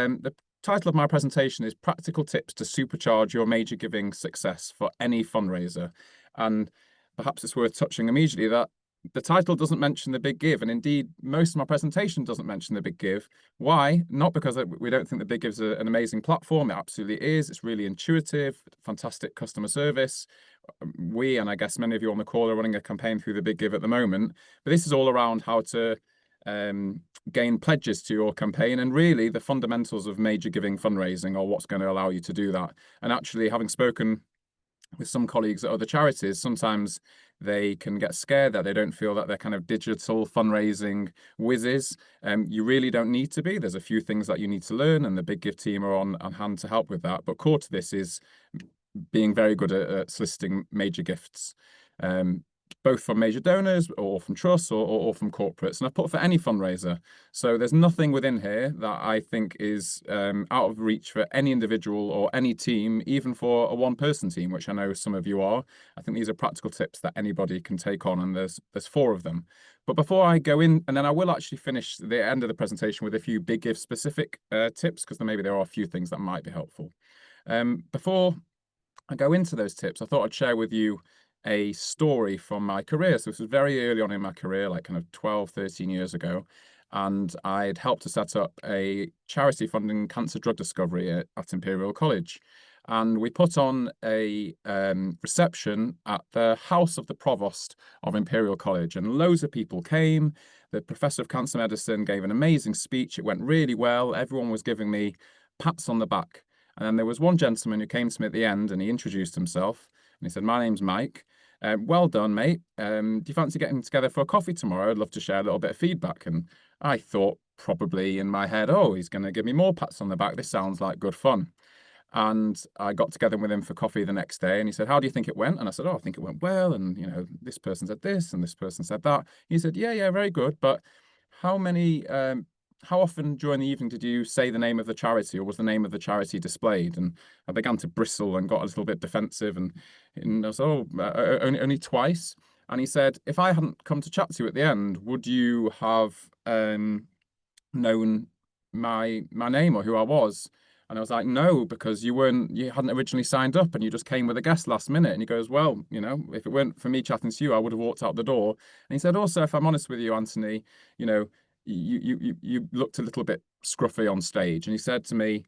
The title of my presentation is Practical Tips to Supercharge Your Major Giving Success for Any Fundraiser. And perhaps it's worth touching immediately that the title doesn't mention the big give, and indeed most of my presentation doesn't mention the big give. Why? Not because we don't think the big give is an amazing platform. It absolutely is. It's really intuitive, fantastic customer service. We, and I guess many of you on the call, are running a campaign through the big give at the moment. But this is all around how to gain pledges to your campaign, and really the fundamentals of major giving fundraising are what's going to allow you to do that. And actually, having spoken with some colleagues at other charities, sometimes they can get scared that they don't feel that they're kind of digital fundraising whizzes. You really don't need to be. There's a few things that you need to learn, and the Big Give team are on hand to help with that. But core to this is being very good at soliciting major gifts, both from major donors or from trusts or from corporates. And I've put for any fundraiser. So there's nothing within here that I think is out of reach for any individual or any team, even for a one-person team, which I know some of you are. I think these are practical tips that anybody can take on, and there's 4 of them. But before I go in, and then I will actually finish the end of the presentation with a few Big Give specific tips, because maybe there are a few things that might be helpful. Before I go into those tips, I thought I'd share with you a story from my career. So this was very early on in my career, like kind of 12, 13 years ago. And I'd helped to set up a charity funding cancer drug discovery at Imperial College. And we put on a reception at the house of the provost of Imperial College, and loads of people came. The professor of cancer medicine gave an amazing speech. It went really well. Everyone was giving me pats on the back. And then there was one gentleman who came to me at the end, and he introduced himself. And he said, "My name's Mike. Well done, mate. Do you fancy getting together for a coffee tomorrow? I'd love to share a little bit of feedback." And I thought probably in my head, oh, he's going to give me more pats on the back. This sounds like good fun. And I got together with him for coffee the next day, and he said, "How do you think it went?" And I said, "Oh, I think it went well. And, you know, this person said this and this person said that." He said, yeah, very good. But how often during the evening did you say the name of the charity, or was the name of the charity displayed? And I began to bristle and got a little bit defensive, and I said, "Oh, only twice." And he said, "If I hadn't come to chat to you at the end, would you have known my name or who I was?" And I was like, "No, because you hadn't originally signed up, and you just came with a guest last minute." And he goes, "Well, you know, if it weren't for me chatting to you, I would have walked out the door." And he said, "Also, if I'm honest with you, Anthony, you know, you looked a little bit scruffy on stage." And he said to me,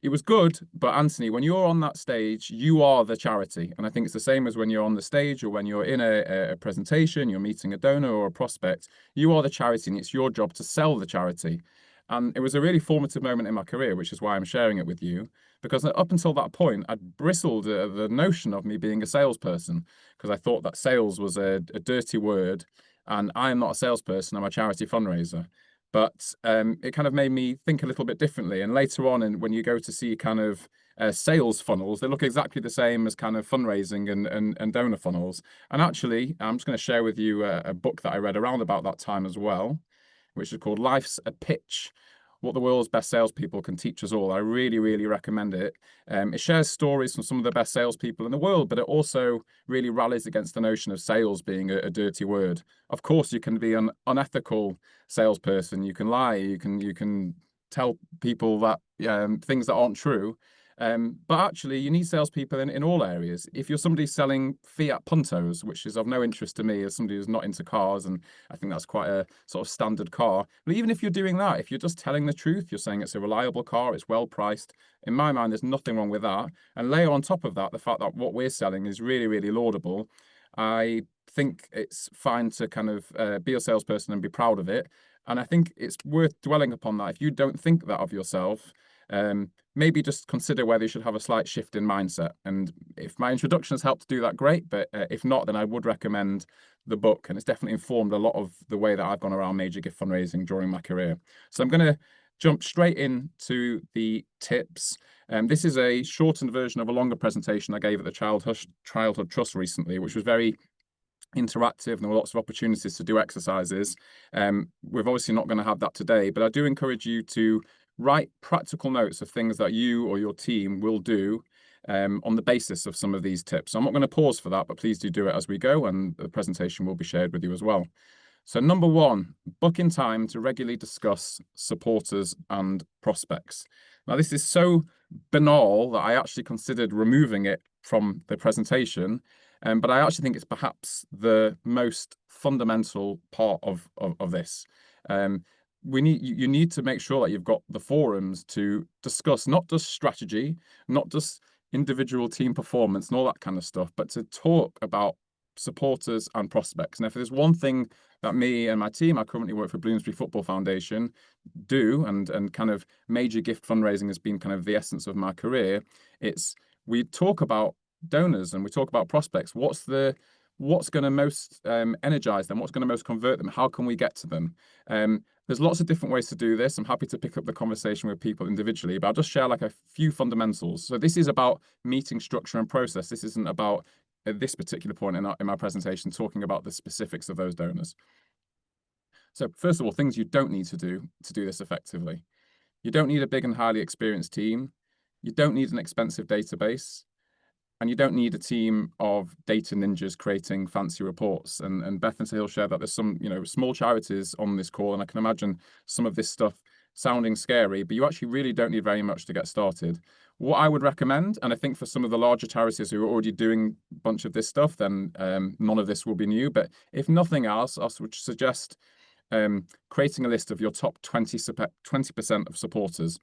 "It was good, but Anthony, when you're on that stage, you are the charity." And I think it's the same as when you're on the stage, or when you're in a presentation, you're meeting a donor or a prospect. You are the charity, and it's your job to sell the charity. And it was a really formative moment in my career, which is why I'm sharing it with you, because up until that point, I'd bristled at the notion of me being a salesperson, because I thought that sales was a dirty word, and I am not a salesperson, I'm a charity fundraiser. But it kind of made me think a little bit differently. And later on, and when you go to see kind of sales funnels, they look exactly the same as kind of fundraising and donor funnels. And actually, I'm just going to share with you a book that I read around about that time as well, which is called Life's a Pitch: What the World's Best Salespeople Can Teach Us All. I really, really recommend it. It shares stories from some of the best salespeople in the world, but it also really rallies against the notion of sales being a dirty word. Of course, you can be an unethical salesperson. You can lie. You can tell people that things that aren't true. But actually, you need salespeople in all areas. If you're somebody selling Fiat Puntos, which is of no interest to me as somebody who's not into cars, and I think that's quite a sort of standard car. But even if you're doing that, if you're just telling the truth, you're saying it's a reliable car, it's well priced, in my mind, there's nothing wrong with that. And layer on top of that the fact that what we're selling is really, really laudable. I think it's fine to kind of be a salesperson and be proud of it. And I think it's worth dwelling upon that. If you don't think that of yourself, maybe just consider whether you should have a slight shift in mindset. And if my introduction has helped to do that, great. But if not, then I would recommend the book. And it's definitely informed a lot of the way that I've gone around major gift fundraising during my career. So I'm going to jump straight into the tips. This is a shortened version of a longer presentation I gave at the Childhood Trust recently, which was very interactive, and there were lots of opportunities to do exercises. We're obviously not going to have that today, but I do encourage you to write practical notes of things that you or your team will do on the basis of some of these tips. So I'm not going to pause for that, but please do it as we go, and the presentation will be shared with you as well. So number one, book in time to regularly discuss supporters and prospects. Now, this is so banal that I actually considered removing it from the presentation, but I actually think it's perhaps the most fundamental part of this. Um, you need to make sure that you've got the forums to discuss not just strategy, not just individual team performance and all that kind of stuff, but to talk about supporters and prospects. And if there's one thing that me and my team, I currently work for Bloomsbury Football Foundation, do, and kind of major gift fundraising has been kind of the essence of my career. It's we talk about donors and we talk about prospects. What's going to most energize them? What's going to most convert them? How can we get to them? There's lots of different ways to do this. I'm happy to pick up the conversation with people individually, but I'll just share like a few fundamentals. So this is about meeting structure and process. This isn't about at this particular point in my presentation talking about the specifics of those donors. So first of all, things you don't need to do this effectively. You don't need a big and highly experienced team. You don't need an expensive database. And you don't need a team of data ninjas creating fancy reports. And Beth and Sahil share that there's some, small charities on this call, and I can imagine some of this stuff sounding scary, but you actually really don't need very much to get started. What I would recommend, and I think for some of the larger charities who are already doing a bunch of this stuff, then none of this will be new. But if nothing else, I would suggest creating a list of your top 20% of supporters.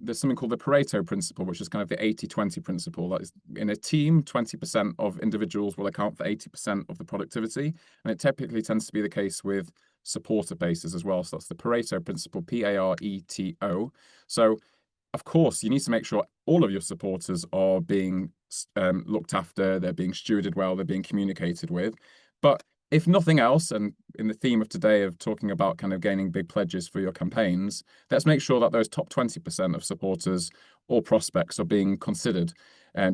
There's something called the Pareto principle, which is kind of the 80-20 principle. That is, in a team, 20% of individuals will account for 80% of the productivity. And it typically tends to be the case with supporter bases as well. So that's the Pareto principle, Pareto. So, of course, you need to make sure all of your supporters are being looked after, they're being stewarded well, they're being communicated with. But if nothing else, and in the theme of today of talking about kind of gaining big pledges for your campaigns, let's make sure that those top 20% of supporters or prospects are being considered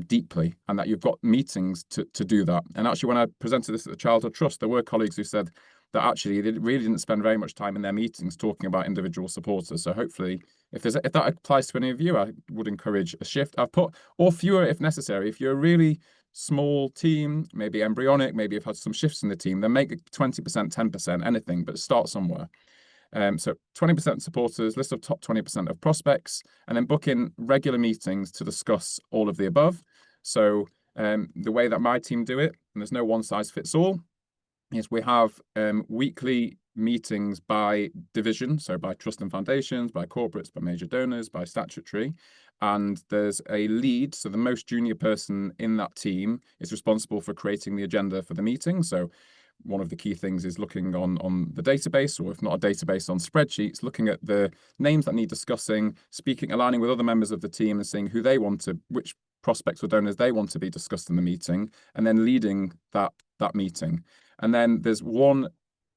deeply, and that you've got meetings to do that. And actually, when I presented this at the Childhood Trust, there were colleagues who said that actually they really didn't spend very much time in their meetings talking about individual supporters. So hopefully, if that applies to any of you, I would encourage a shift. I've put, or fewer if necessary. If you're a really small team, maybe embryonic, maybe you've had some shifts in the team, then make it 20%, 10%, anything, but start somewhere. So 20% supporters, list of top 20% of prospects, and then book in regular meetings to discuss all of the above. So the way that my team do it, and there's no one size fits all, is we have weekly meetings by division, so by trust and foundations, by corporates, by major donors, by statutory. And there's a lead, so the most junior person in that team is responsible for creating the agenda for the meeting. So one of the key things is looking on the database, or if not a database, on spreadsheets, looking at the names that need discussing, speaking, aligning with other members of the team and seeing which prospects or donors they want to be discussed in the meeting, and then leading that meeting. And then there's one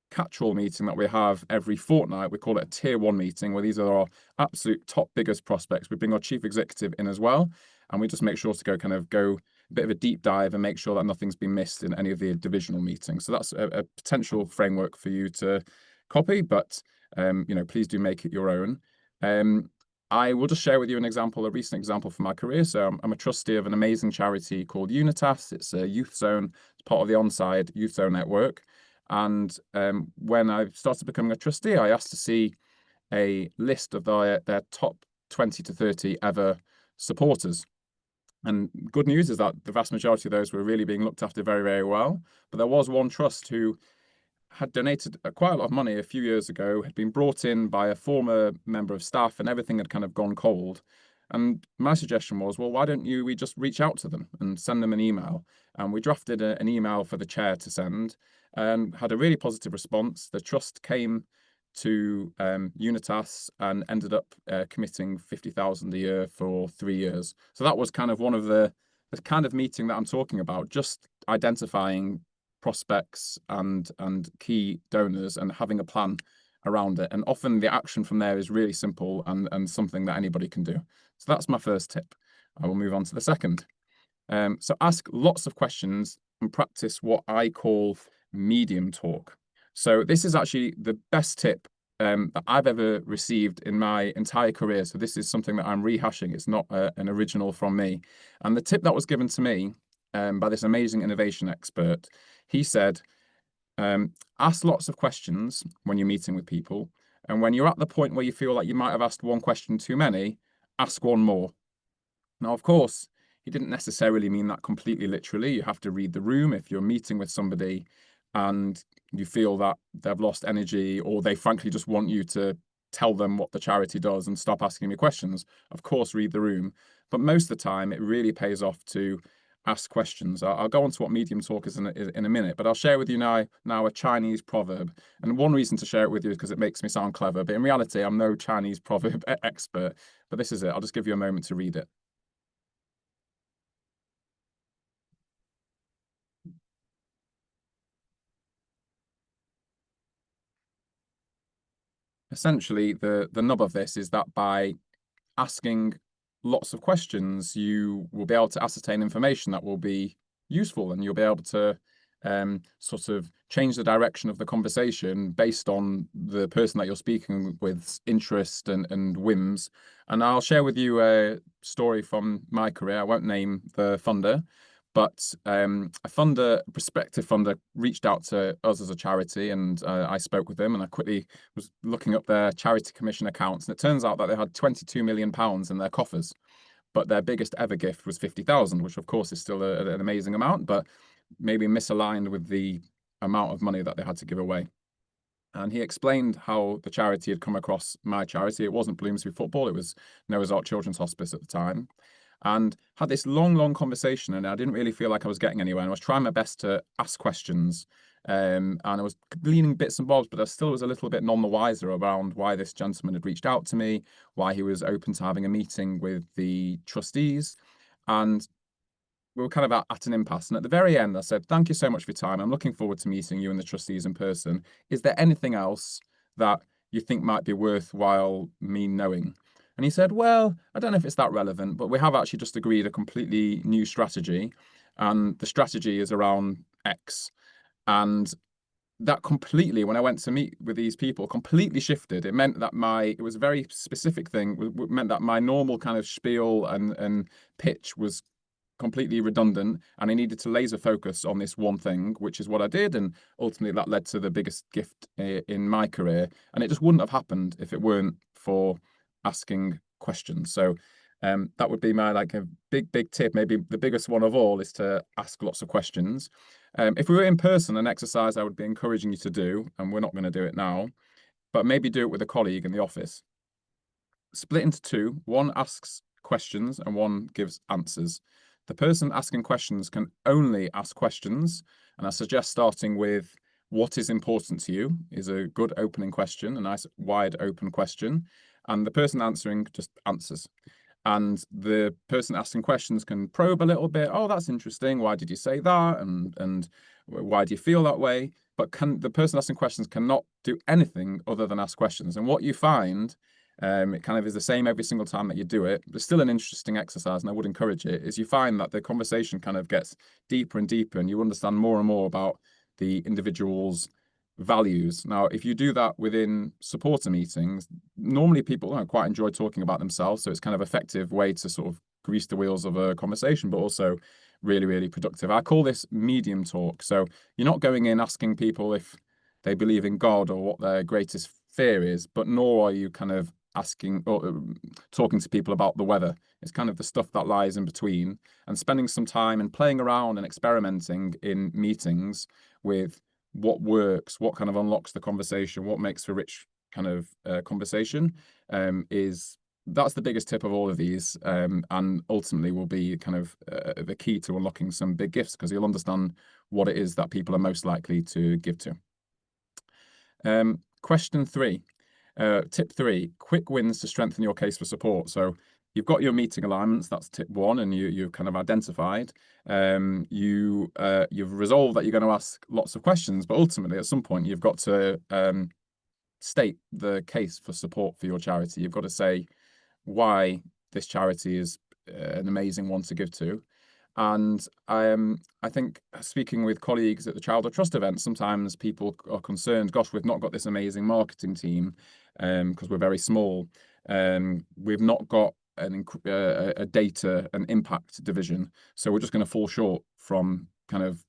catch-all meeting that we have every fortnight. We call it a tier 1 meeting, where these are our absolute top biggest prospects. We bring our chief executive in as well, and we just make sure to go a bit of a deep dive and make sure that nothing's been missed in any of the divisional meetings. So that's a potential framework for you to copy, but please do make it your own. I will just share with you a recent example from my career. So I'm a trustee of an amazing charity called Unitas. It's a youth zone. It's part of the Onside Youth Zone Network. And when I started becoming a trustee, I asked to see a list of their top 20 to 30 ever supporters. And good news is that the vast majority of those were really being looked after very, very well. But there was one trust who had donated quite a lot of money a few years ago, had been brought in by a former member of staff, and everything had kind of gone cold. And my suggestion was, well, why don't we just reach out to them and send them an email? And we drafted an email for the chair to send, and had a really positive response. The trust came to Unitas and ended up committing 50,000 a year for 3 years. So that was kind of one of the kind of meeting that I'm talking about, just identifying prospects and key donors and having a plan around it. And often the action from there is really simple and something that anybody can do. So that's my first tip. I will move on to the second. So ask lots of questions and practice what I call medium talk. So this is actually the best tip that I've ever received in my entire career. So this is something that I'm rehashing. It's not an original from me. And the tip that was given to me by this amazing innovation expert, he said, Ask lots of questions when you're meeting with people. And when you're at the point where you feel like you might have asked one question too many, ask one more. Now, of course, he didn't necessarily mean that completely literally. You have to read the room if you're meeting with somebody and you feel that they've lost energy or they frankly just want you to tell them what the charity does and stop asking me questions. Of course, read the room. But most of the time, it really pays off to ask questions. I'll go on to what medium talk is in a minute, but I'll share with you now a Chinese proverb. And one reason to share it with you is because it makes me sound clever. But in reality, I'm no Chinese proverb expert. But this is it. I'll just give you a moment to read it. Essentially, the nub of this is that by asking lots of questions, you will be able to ascertain information that will be useful, and you'll be able to sort of change the direction of the conversation based on the person that you're speaking with's interest and whims. And I'll share with you a story from my career. I won't name the funder, but a prospective funder, reached out to us as a charity, and I spoke with them, and I quickly was looking up their charity commission accounts, and it turns out that they had £22 million in their coffers, but their biggest ever gift was 50,000, which of course is still an amazing amount, but maybe misaligned with the amount of money that they had to give away. And he explained how the charity had come across my charity. It wasn't Bloomsbury Football, it was Noah's Ark Children's Hospice at the time. And had this long conversation, and I didn't really feel like I was getting anywhere. And I was trying my best to ask questions, and I was gleaning bits and bobs, but I still was a little bit none the wiser around why this gentleman had reached out to me, why he was open to having a meeting with the trustees. And we were kind of at an impasse. And at the very end, I said, "Thank you so much for your time. I'm looking forward to meeting you and the trustees in person. Is there anything else that you think might be worthwhile me knowing?" And he said, "Well, I don't know if it's that relevant, but we have actually just agreed a completely new strategy. And the strategy is around X." And that completely, when I went to meet with these people, completely shifted. It meant that it was a very specific thing, meant that my normal kind of spiel and pitch was completely redundant, and I needed to laser focus on this one thing, which is what I did, and ultimately that led to the biggest gift in my career. And it just wouldn't have happened if it weren't for asking questions. So that would be my like a big tip. Maybe the biggest one of all is to ask lots of questions. If we were in person, an exercise I would be encouraging you to do, and we're not going to do it now, but maybe do it with a colleague in the office. Split into two. One asks questions and one gives answers. The person asking questions can only ask questions, and I suggest starting with what is important to you is a good opening question, a nice wide open question, and the person answering just answers. And the person asking questions can probe a little bit. Oh, that's interesting. Why did you say that? And why do you feel that way? But the person asking questions cannot do anything other than ask questions. And what you find, it kind of is the same every single time that you do it. But still an interesting exercise, and I would encourage it, is you find that the conversation kind of gets deeper and deeper, and you understand more and more about the individual's values. Now, if you do that within supporter meetings, normally people quite enjoy talking about themselves. So it's kind of effective way to sort of grease the wheels of a conversation, but also really productive. I call this medium talk. So you're not going in asking people if they believe in God or what their greatest fear is, but nor are you kind of asking or talking to people about the weather. It's kind of the stuff that lies in between, and spending some time and playing around and experimenting in meetings with what works, what kind of unlocks the conversation, what makes for rich kind of conversation, that's the biggest tip of all of these, and ultimately will be kind of the key to unlocking some big gifts, because you'll understand what it is that people are most likely to give to. Question 3. Tip 3, quick wins to strengthen your case for support. So you've got your meeting alignments, that's tip 1, and you've kind of identified. You've resolved that you're going to ask lots of questions, but ultimately at some point you've got to state the case for support for your charity. You've got to say why this charity is an amazing one to give to. And I think speaking with colleagues at the Childhood Trust event, sometimes people are concerned, gosh, we've not got this amazing marketing team because we're very small. We've not got a data and impact division. So we're just going to fall short from kind of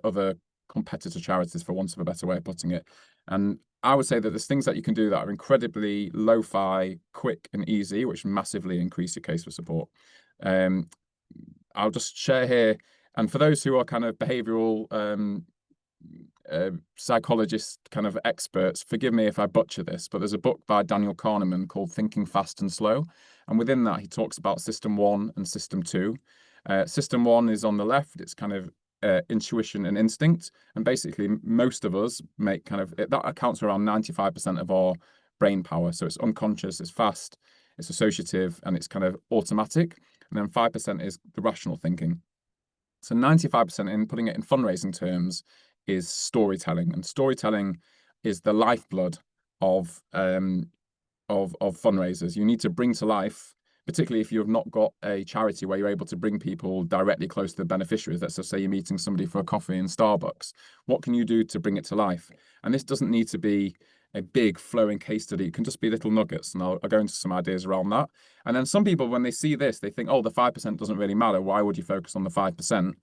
other competitor charities, for want of a better way of putting it. And I would say that there's things that you can do that are incredibly lo-fi, quick and easy, which massively increase your case for support. I'll just share here, and for those who are kind of behavioral psychologist kind of experts, forgive me if I butcher this, but there's a book by Daniel Kahneman called Thinking Fast and Slow. And within that, he talks about system 1 and system 2. System 1 is on the left. It's kind of intuition and instinct. And basically, most of us make kind of, that accounts for around 95% of our brain power. So it's unconscious, it's fast, it's associative, and it's kind of automatic. And then 5% is the rational thinking. So 95%, in putting it in fundraising terms, is storytelling, and storytelling is the lifeblood of fundraisers. You need to bring to life, particularly if you have not got a charity where you're able to bring people directly close to the beneficiaries. Let's just say you're meeting somebody for a coffee in Starbucks. What can you do to bring it to life? And this doesn't need to be a big flowing case study. It can just be little nuggets, and I'll go into some ideas around that. And then some people, when they see this, they think, oh, the 5% doesn't really matter. Why would you focus on the 5%?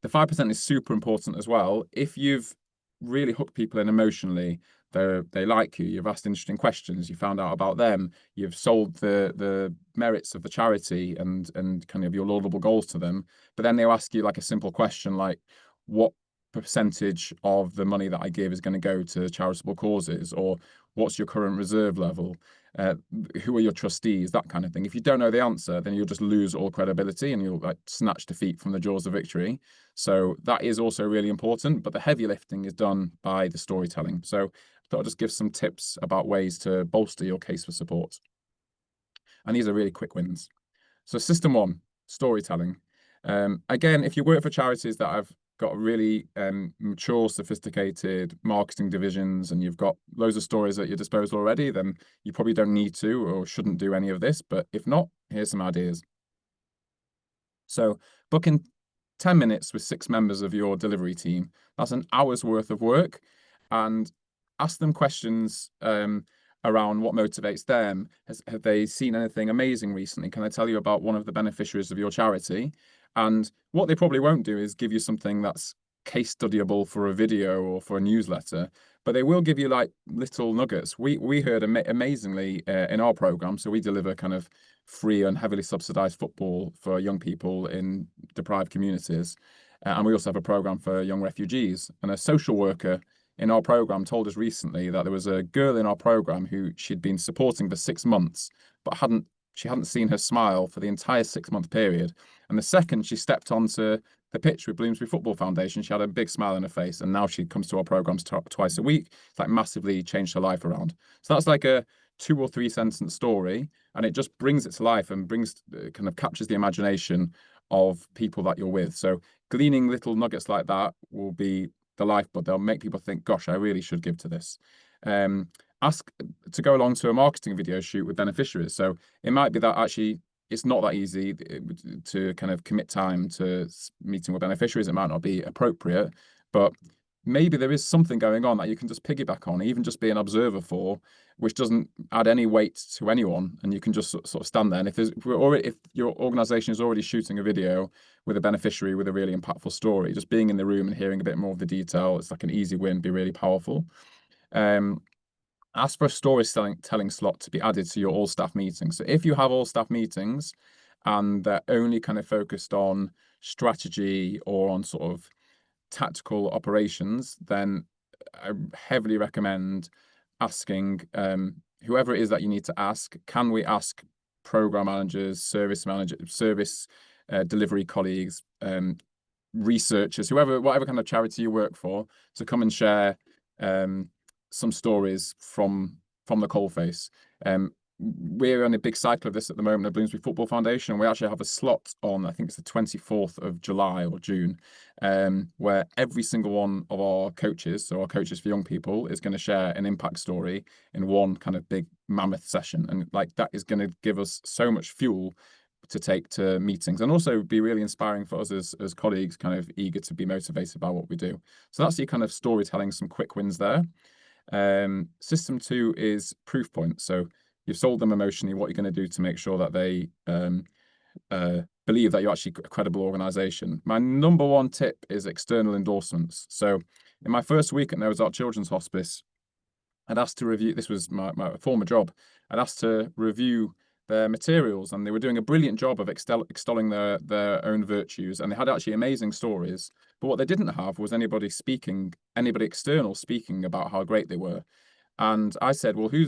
The 5% is super important as well. If you've really hooked people in emotionally, they like you, you've asked interesting questions, you found out about them, you've sold the merits of the charity and kind of your laudable goals to them, but then they'll ask you like a simple question like, what percentage of the money that I give is going to go to charitable causes, or what's your current reserve level? Who are your trustees? That kind of thing. If you don't know the answer, then you'll just lose all credibility and you'll like snatch defeat from the jaws of victory. So that is also really important, but the heavy lifting is done by the storytelling. So I thought I'd just give some tips about ways to bolster your case for support. And these are really quick wins. So system 1, storytelling. Again, if you work for charities that have got really mature, sophisticated marketing divisions, and you've got loads of stories at your disposal already, then you probably don't need to or shouldn't do any of this. But if not, here's some ideas. So book in 10 minutes with 6 members of your delivery team. That's an hour's worth of work, and ask them questions around what motivates them. Have they seen anything amazing recently? Can I tell you about one of the beneficiaries of your charity? And what they probably won't do is give you something that's case studyable for a video or for a newsletter, but they will give you like little nuggets. We heard amazingly in our program, so we deliver kind of free and heavily subsidized football for young people in deprived communities. And we also have a program for young refugees. And a social worker in our program told us recently that there was a girl in our program who she'd been supporting for 6 months, but she hadn't seen her smile for the entire 6-month period. And the second she stepped onto the pitch with Bloomsbury Football Foundation, she had a big smile on her face, and now she comes to our programs twice a week. It's like massively changed her life around. So that's like a 2 or 3 sentence story, and it just brings it to life and brings kind of captures the imagination of people that you're with. So gleaning little nuggets like that will be the lifeblood. They'll make people think, gosh, I really should give to this. Ask to go along to a marketing video shoot with beneficiaries. So it might be that actually it's not that easy to kind of commit time to meeting with beneficiaries. It might not be appropriate, but maybe there is something going on that you can just piggyback on, even just be an observer for, which doesn't add any weight to anyone, and you can just sort of stand there. And if your organization is already shooting a video with a beneficiary with a really impactful story, just being in the room and hearing a bit more of the detail, it's like an easy win, be really powerful. Ask for a storytelling slot to be added to your all staff meetings. So if you have all staff meetings and they're only kind of focused on strategy or on sort of tactical operations, then I heavily recommend asking whoever it is that you need to ask. Can we ask program managers, service delivery colleagues, researchers, whatever kind of charity you work for, to come and share some stories from the coalface. We're on a big cycle of this at the moment at Bloomsbury Football Foundation, and we actually have a slot on, I think it's the 24th of July or June, where every single one of our coaches, so our coaches for young people, is going to share an impact story in one kind of big mammoth session. And like that is going to give us so much fuel to take to meetings, and also be really inspiring for us as colleagues, kind of eager to be motivated by what we do. So that's the kind of storytelling, some quick wins there. System 2 is proof points. So you've sold them emotionally. What you're going to do to make sure that they believe that you're actually a credible organization. My number one tip is external endorsements. So in my first week at Noah's Ark Children's Hospice, I'd asked to review, this was my former job, I'd asked to review their materials, and they were doing a brilliant job of extolling their own virtues, and they had actually amazing stories. But what they didn't have was anybody speaking, anybody external speaking about how great they were. And I said, well, who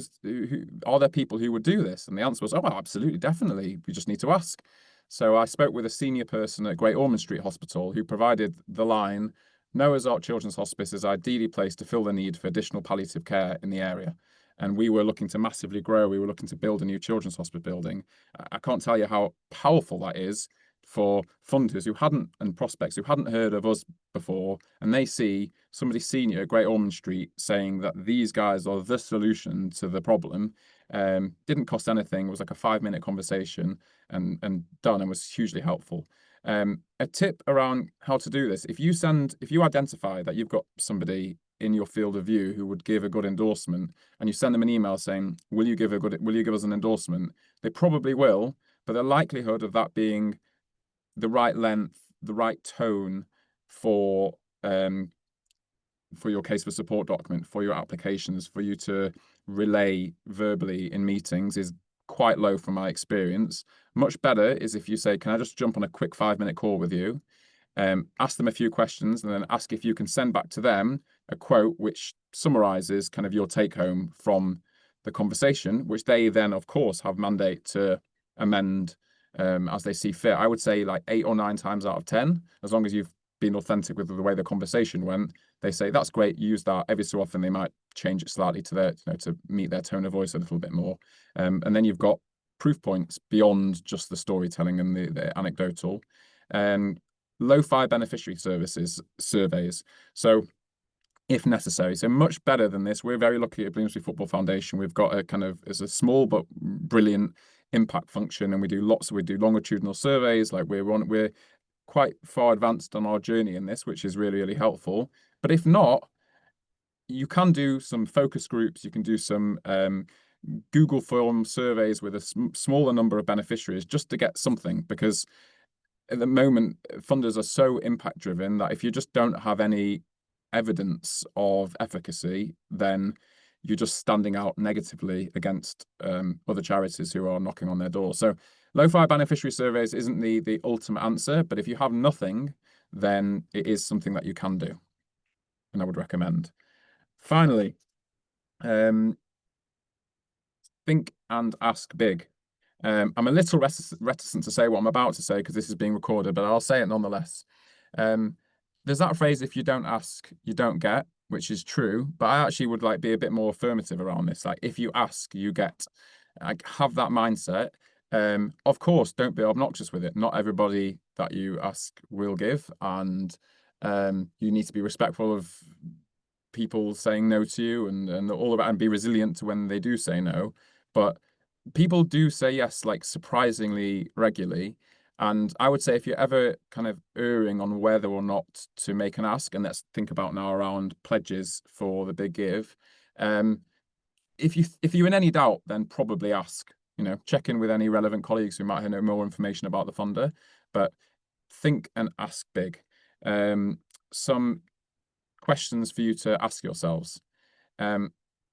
are there people who would do this? And the answer was, oh, well, absolutely, definitely. We just need to ask. So I spoke with a senior person at Great Ormond Street Hospital who provided the line, Noah's Ark Children's Hospice is ideally placed to fill the need for additional palliative care in the area. And we were looking to massively grow. We were looking to build a new children's hospital building. I can't tell you how powerful that is for funders who hadn't and prospects who hadn't heard of us before, and they see somebody senior at Great Ormond Street saying that these guys are the solution to the problem. Didn't cost anything. It was like a 5 minute conversation and done, and was hugely helpful. A tip around how to do this: if you identify that you've got somebody in your field of view who would give a good endorsement, and you send them an email saying, will you give us an endorsement? They probably will, but the likelihood of that being the right length, the right tone for your case for support document, for your applications, for you to relay verbally in meetings is quite low from my experience. Much better is if you say, can I just jump on a quick 5 minute call with you? Ask them a few questions, and then ask if you can send back to them a quote which summarizes kind of your take home from the conversation, which they then, of course, have mandate to amend as they see fit. I would say like 8 or 9 times out of 10, as long as you've been authentic with the way the conversation went, they say that's great. Use that. Every so often they might change it slightly to their, to meet their tone of voice a little bit more. And then you've got proof points beyond just the storytelling and the anecdotal. Lo-fi beneficiary services surveys. So if necessary. So much better than this. We're very lucky at Bloomsbury Football Foundation. We've got a kind of, it's a small but brilliant impact function, and we do longitudinal surveys. Like we're quite far advanced on our journey in this, which is really, really helpful. But if not, you can do some focus groups. You can do some Google form surveys with a smaller number of beneficiaries just to get something, because at the moment, funders are so impact driven that if you just don't have any evidence of efficacy, then you're just standing out negatively against other charities who are knocking on their door. So lo-fi beneficiary surveys isn't the ultimate answer, but if you have nothing, then it is something that you can do, and I would recommend. Finally, think and ask big. I'm a little reticent to say what I'm about to say because this is being recorded, but I'll say it nonetheless. There's that phrase, if you don't ask, you don't get, which is true, but I actually would like be a bit more affirmative around this. Like, if you ask, you get. Like, have that mindset. Of course, don't be obnoxious with it. Not everybody that you ask will give, and you need to be respectful of people saying no to you and all of that, and be resilient to when they do say no. But people do say yes, like surprisingly regularly. And I would say if you're ever kind of erring on whether or not to make an ask, and let's think about now around pledges for the big give, if you're in any doubt, then probably ask. Check in with any relevant colleagues who might know more information about the funder, but think and ask big. Some questions for you to ask yourselves.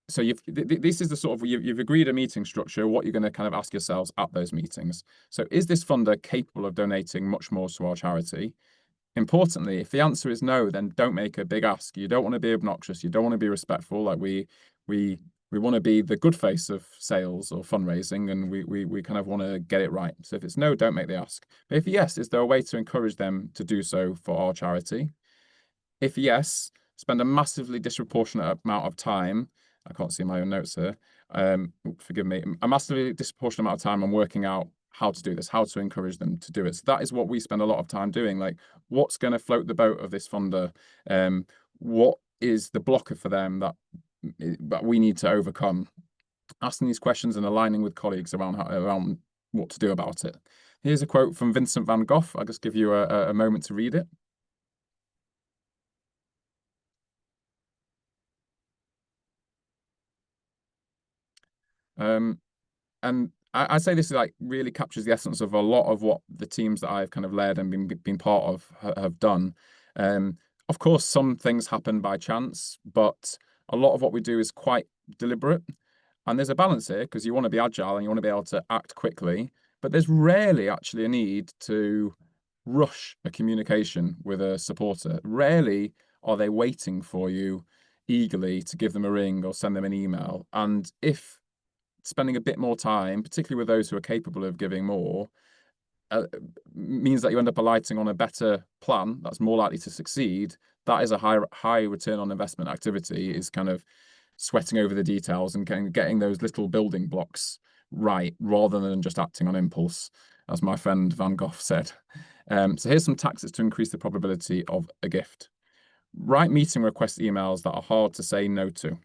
So this is the sort of, you've agreed a meeting structure, what you're going to kind of ask yourselves at those meetings. So is this funder capable of donating much more to our charity? Importantly, if the answer is no, then don't make a big ask. You don't want to be obnoxious. You don't want to be respectful. Like we want to be the good face of sales or fundraising, and we kind of want to get it right. So if it's no, don't make the ask. But if yes, is there a way to encourage them to do so for our charity? If yes, spend a massively disproportionate amount of time. I can't see my own notes here. Forgive me. A massively disproportionate amount of time on working out how to do this, how to encourage them to do it. So that is what we spend a lot of time doing. Like, what's going to float the boat of this funder? What is the blocker for them that we need to overcome? Asking these questions and aligning with colleagues around what to do about it. Here's a quote from Vincent van Gogh. I'll just give you a moment to read it. And I'd say this is like really captures the essence of a lot of what the teams that I've kind of led and been part of have done. Um, of course, some things happen by chance, but a lot of what we do is quite deliberate. And there's a balance here because you want to be agile and you want to be able to act quickly, but there's rarely actually a need to rush a communication with a supporter. Rarely are they waiting for you eagerly to give them a ring or send them an email. And if spending a bit more time, particularly with those who are capable of giving more, uh, means that you end up alighting on a better plan that's more likely to succeed, that is a high return on investment activity, is kind of sweating over the details and getting those little building blocks right rather than just acting on impulse, as my friend Van Gogh said. So here's some tactics to increase the probability of a gift. Write meeting request emails that are hard to say no to.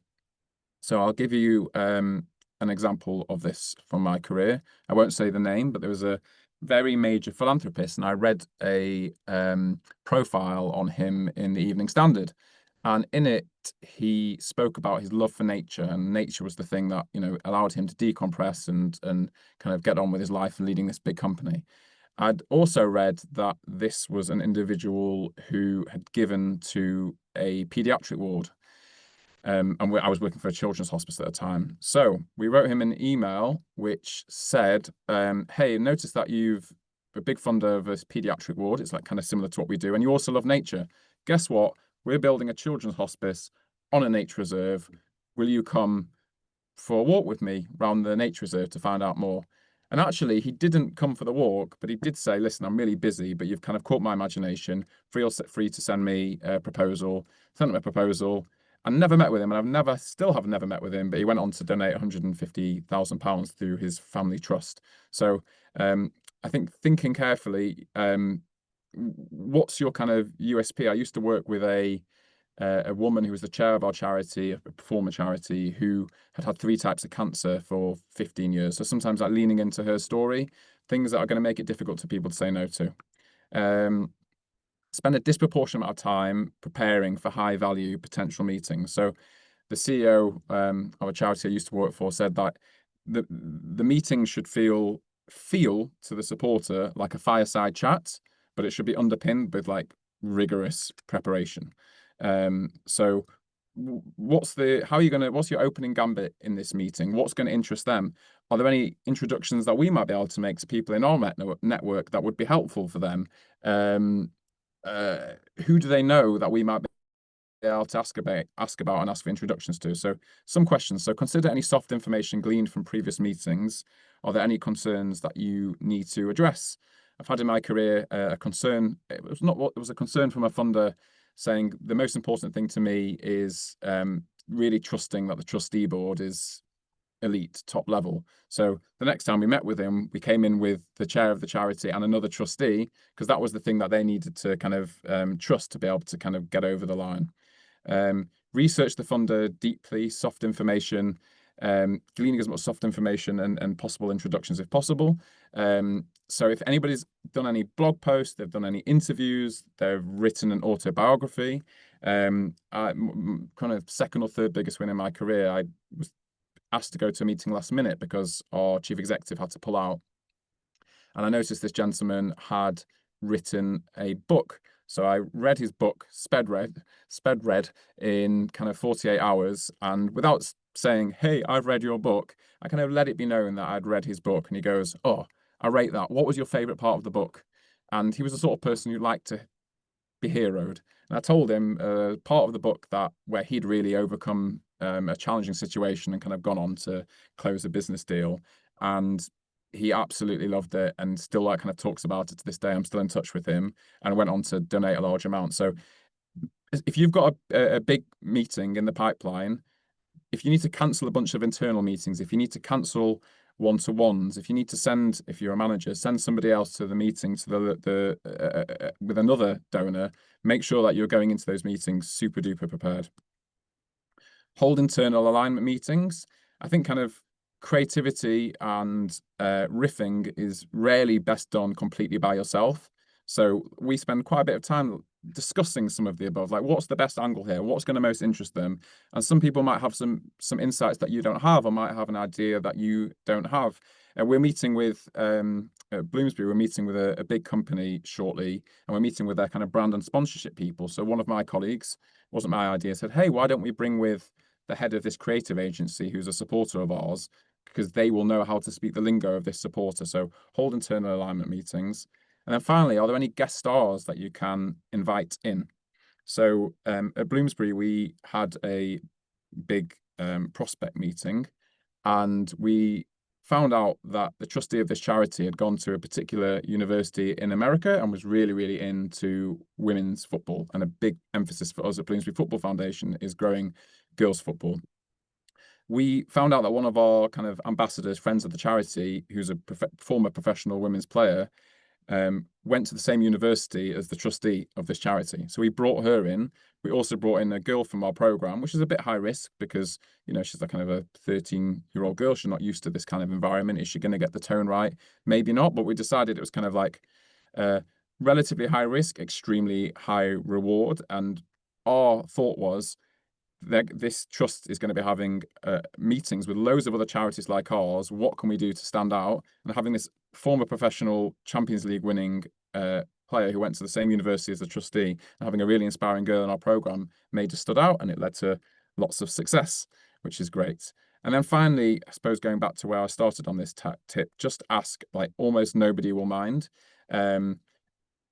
So I'll give you an example of this from my career. I won't say the name, but there was a very major philanthropist, and I read a profile on him in the Evening Standard. And in it, he spoke about his love for nature, and nature was the thing that, allowed him to decompress and kind of get on with his life and leading this big company. I'd also read that this was an individual who had given to a pediatric ward. And I was working for a children's hospice at the time. So we wrote him an email which said, hey, notice that you've a big funder of this pediatric ward. It's like kind of similar to what we do. And you also love nature. Guess what? We're building a children's hospice on a nature reserve. Will you come for a walk with me around the nature reserve to find out more? And actually, he didn't come for the walk, but he did say, listen, I'm really busy, but you've kind of caught my imagination. Free to send me a proposal. Sent him a proposal. I never met with him, and still have never met with him, but he went on to donate £150,000 through his family trust. So I think thinking carefully, what's your kind of USP? I used to work with a woman who was the chair of our charity, a performer charity, who had 3 types of cancer for 15 years. So sometimes like leaning into her story, things that are going to make it difficult for people to say no to. Spend a disproportionate amount of time preparing for high value potential meetings. So the CEO of a charity I used to work for said that the meeting should feel to the supporter like a fireside chat, but it should be underpinned with like rigorous preparation. So what's your opening gambit in this meeting? What's going to interest them? Are there any introductions that we might be able to make to people in our network that would be helpful for them? Who do they know that we might be able to ask about and ask for introductions to? So some questions. So consider any soft information gleaned from previous meetings. Are there any concerns that you need to address? I've had in my career a concern. It was a concern from a funder saying the most important thing to me is really trusting that the trustee board is elite, top level. So the next time we met with him, we came in with the chair of the charity and another trustee, because that was the thing that they needed to kind of trust to be able to kind of get over the line. Research the funder deeply, soft information, gleaning as much soft information and possible introductions if possible. So if anybody's done any blog posts, they've done any interviews, they've written an autobiography, kind of second or third biggest win in my career, I was asked to go to a meeting last minute because our chief executive had to pull out. And I noticed this gentleman had written a book. So I read his book, sped read in kind of 48 hours. And without saying, hey, I've read your book, I kind of let it be known that I'd read his book. And he goes, oh, I rate that. What was your favorite part of the book? And he was the sort of person who liked to be heroed. And I told him part of the book where he'd really overcome a challenging situation and kind of gone on to close a business deal. And he absolutely loved it and still like kind of talks about it to this day. I'm still in touch with him and went on to donate a large amount. So if you've got a big meeting in the pipeline, if you need to cancel a bunch of internal meetings, if you need to cancel one-to-ones, if you need to send, if you're a manager, send somebody else to the meeting with another donor, make sure that you're going into those meetings super duper prepared. Hold internal alignment meetings. I think kind of creativity and riffing is rarely best done completely by yourself. So we spend quite a bit of time discussing some of the above, like what's the best angle here, what's going to most interest them. And some people might have some insights that you don't have, or might have an idea that you don't have. We're meeting with at Bloomsbury, we're meeting with a big company shortly, and we're meeting with their kind of brand and sponsorship people. So one of my colleagues, wasn't my idea, said, hey, why don't we bring with the head of this creative agency who's a supporter of ours, because they will know how to speak the lingo of this supporter. So hold internal alignment meetings. And then finally, are there any guest stars that you can invite in? So at Bloomsbury, we had a big prospect meeting, and we found out that the trustee of this charity had gone to a particular university in America and was really, really into women's football. And a big emphasis for us at Bloomsbury Football Foundation is growing girls' football. We found out that one of our kind of ambassadors, friends of the charity, who's a former professional women's player, went to the same university as the trustee of this charity. So we brought her in. We also brought in a girl from our program, which is a bit high risk because, you know, she's a kind of a 13-year-old girl. She's not used to this kind of environment. Is she going to get the tone right? Maybe not, but we decided it was kind of like relatively high risk, extremely high reward. And our thought was, this trust is going to be having meetings with loads of other charities like ours. What can we do to stand out? And having this former professional Champions League winning player who went to the same university as the trustee and having a really inspiring girl in our program made us stood out, and it led to lots of success, which is great. And then finally, I suppose going back to where I started on this tip, just ask, like almost nobody will mind.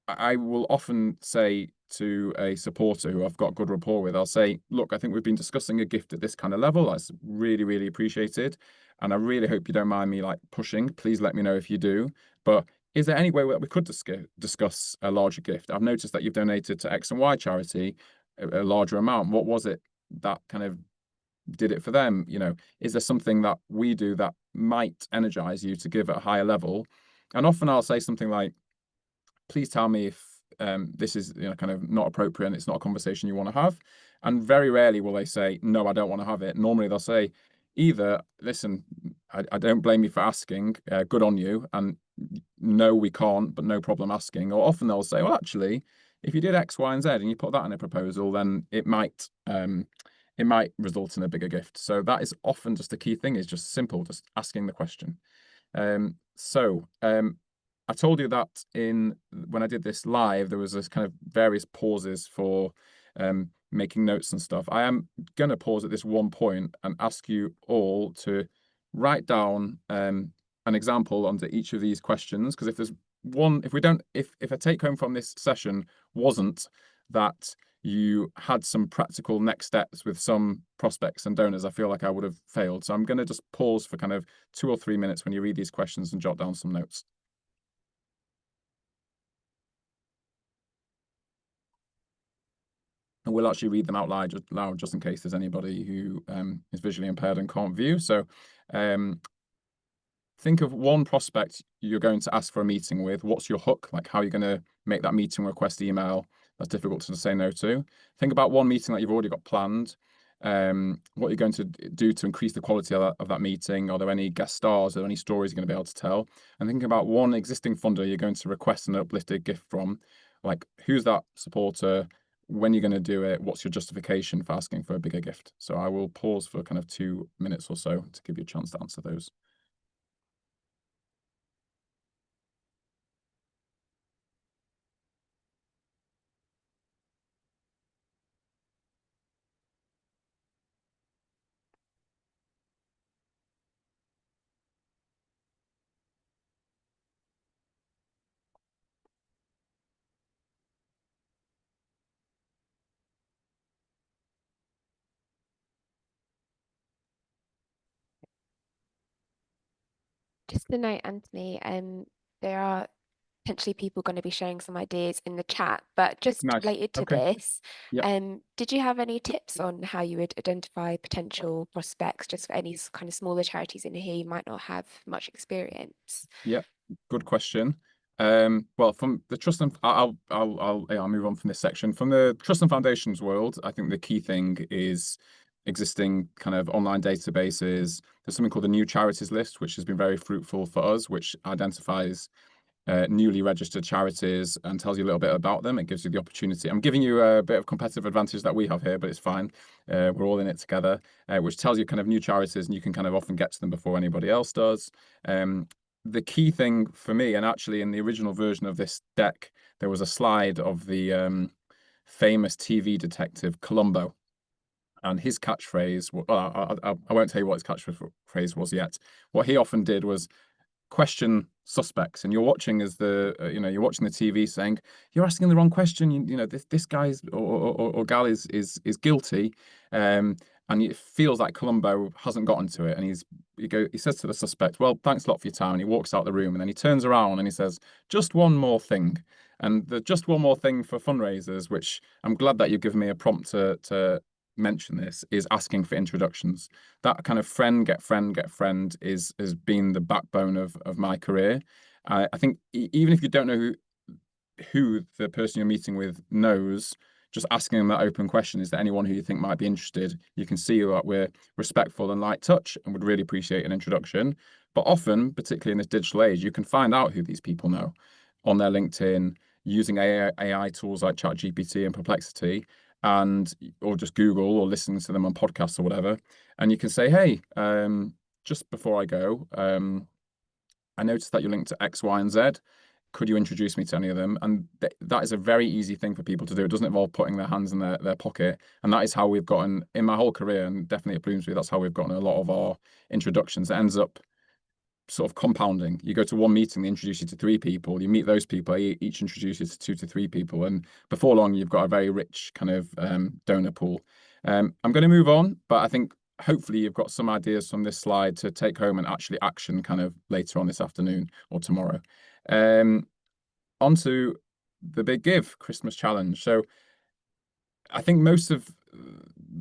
I will often say to a supporter who I've got good rapport with, I'll say, look, I think we've been discussing a gift at this kind of level. That's really, really appreciated. And I really hope you don't mind me like pushing. Please let me know if you do. But is there any way that we could discuss a larger gift? I've noticed that you've donated to X and Y charity a larger amount. What was it that kind of did it for them? You know, is there something that we do that might energize you to give at a higher level? And often I'll say something like, please tell me if this is, you know, kind of not appropriate and it's not a conversation you want to have. And very rarely will they say, no, I don't want to have it. Normally they'll say, either, listen, I don't blame you for asking, good on you, and no, we can't, but no problem asking. Or often they'll say, well, actually, if you did X, Y, and Z and you put that in a proposal, then it might result in a bigger gift. So that is often just the key thing, is just simple, just asking the question. I told you that when I did this live, there was this kind of various pauses for making notes and stuff. I am going to pause at this one point and ask you all to write down an example under each of these questions. Because if there's one, if a take home from this session wasn't that you had some practical next steps with some prospects and donors, I feel like I would have failed. So I'm going to just pause for kind of 2 or 3 minutes when you read these questions and jot down some notes. And we'll actually read them out loud just in case there's anybody who is visually impaired and can't view. So think of one prospect you're going to ask for a meeting with. What's your hook? Like, how are you going to make that meeting request email that's difficult to say no to? Think about one meeting that you've already got planned. What you're going to do to increase the quality of that meeting. Are there any guest stars? Are there any stories you're going to be able to tell? And thinking about one existing funder you're going to request an uplifted gift from. Like, who's that supporter? When you're going to do it? What's your justification for asking for a bigger gift? So I will pause for kind of 2 minutes or so to give you a chance to answer those. Just a note, Anthony, there are potentially people going to be sharing some ideas in the chat, but just Nice. related to Okay. this, Yep. did you have any tips on how you would identify potential prospects just for any kind of smaller charities in here you might not have much experience? Yep. Good question. Well, from the trust and I'll move on from this section. From the trust and foundations world, I think the key thing is existing kind of online databases. There's something called the new charities list, which has been very fruitful for us, which identifies newly registered charities and tells you a little bit about them. It gives you the opportunity. I'm giving you a bit of competitive advantage that we have here, but it's fine. We're all in it together, which tells you kind of new charities, and you can kind of often get to them before anybody else does. The key thing for me, and actually in the original version of this deck, there was a slide of the famous TV detective Columbo. And his catchphrase, well, I won't tell you what his catchphrase was yet. What he often did was question suspects, and you're watching as you're watching the TV saying you're asking the wrong question. This guy's or gal is guilty, and it feels like Columbo hasn't gotten to it, and he says to the suspect, "Well, thanks a lot for your time," and he walks out the room, and then he turns around and he says, "Just one more thing." And the just one more thing for fundraisers, which I'm glad that you've given me a prompt to mention this, is asking for introductions. That kind of friend get friend has been the backbone of my career. I think even if you don't know who the person you're meeting with knows, just asking them that open question, is there anyone who you think might be interested? You can see that we're respectful and light touch and would really appreciate an introduction. But often, particularly in this digital age, you can find out who these people know on their LinkedIn using AI tools like ChatGPT and Perplexity, and or just Google or listening to them on podcasts or whatever. And you can say, hey, just before I go, I noticed that you're linked to X, Y, and Z. Could you introduce me to any of them? And that is a very easy thing for people to do. It doesn't involve putting their hands in their pocket. And that is how we've gotten, in my whole career, and definitely at Bloomsbury, that's how we've gotten a lot of our introductions. It ends up sort of compounding. You go to one meeting, they introduce you to three people. You meet those people, they each introduce you to 2 to 3 people. And before long, you've got a very rich kind of donor pool. I'm going to move on, but I think hopefully you've got some ideas from this slide to take home and actually action kind of later on this afternoon or tomorrow. On to the big give, Christmas challenge. So I think most of